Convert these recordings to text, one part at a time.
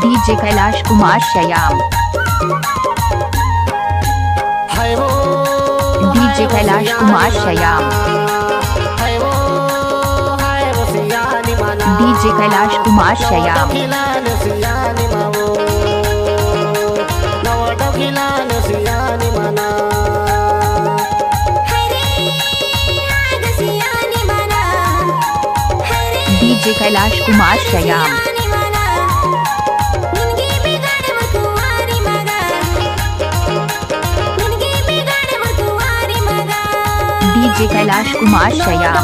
DJ Kailash Kumar Shyam, DJ Kailash Kumar Shyam, DJ Kailash Kumar Shyam, DJ Kailash Kumar Shyam, DJ Kailash Kumar Shyam,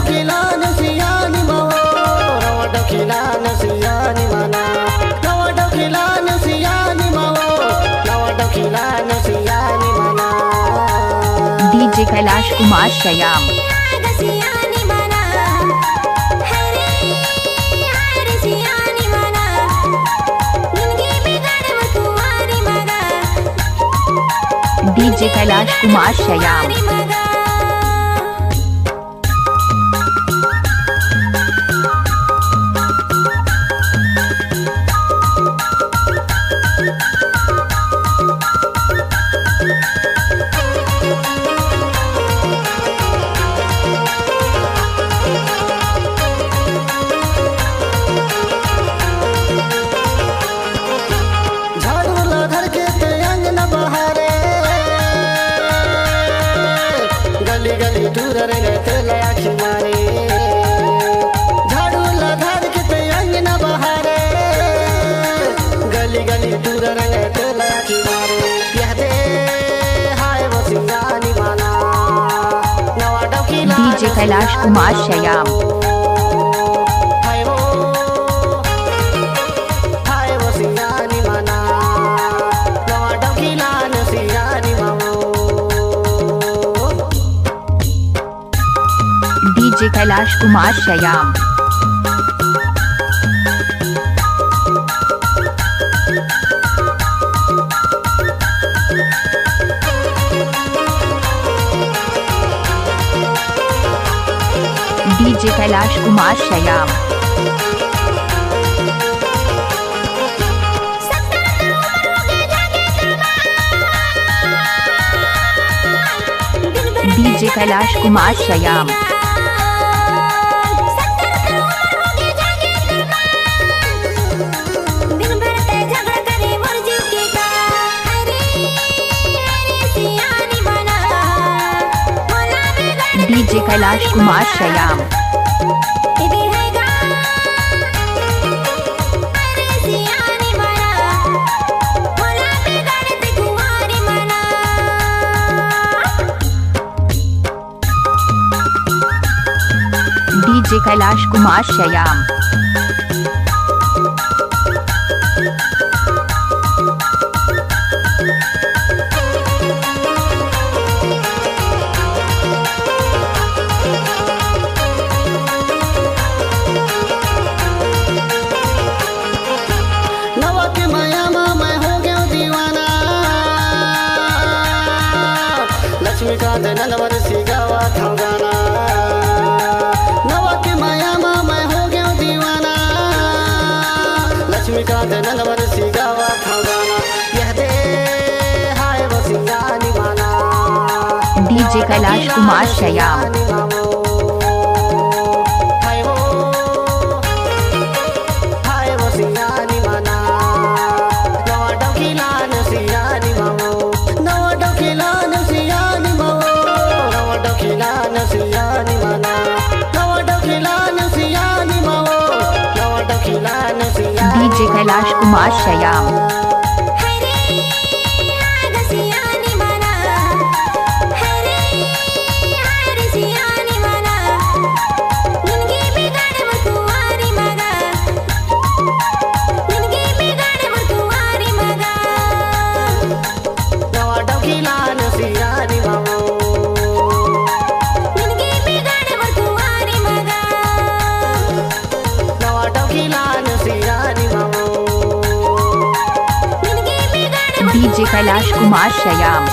DJ Kailash Kumar Shyam, DJ Kailash Kumar Shyam, गली दूर रहते लाखी मारे झाड़ू लधार के ते अंग न बहारे गली गली दूर रहते लाखी मारे यह दे हाय वसियानी माना नवा डकीला डीजे कैलाश कुमार श्याम, हाय वो हाय वसियानी माना नवा डकीला नसियानी मामो DJ Kailash Kumar Shyam, DJ Kailash Kumar Shyam, DJ Kailash Kumar Shyam, DJ Kailash Kumar Shyam, DJ Kailash Kumar Shyam, नवा के माया में मैं हो गया दीवाना लक्ष्मीकांत नलवर सी गावा था गाना नवा के माया में मैं हो गया दीवाना लक्ष्मीकांत नलवर सी गावा था गाना यह दे हाय वसियानी माना डीजे कैलाश कुमार श्याम, हाय वो हाय वसियानी माना नवा डकीला नसियानी मामो नवा डकीला नसियानी मामो नवा डकीला नसियानी माना नवा डकीला नसियानी मामो नवा डकीला नसियानी डीजे कैलाश कुमार श्याम, नवा डकीला नसियानी मामो नवा डकीला नसियानी मामो डीजे कैलाश कुमार श्याम,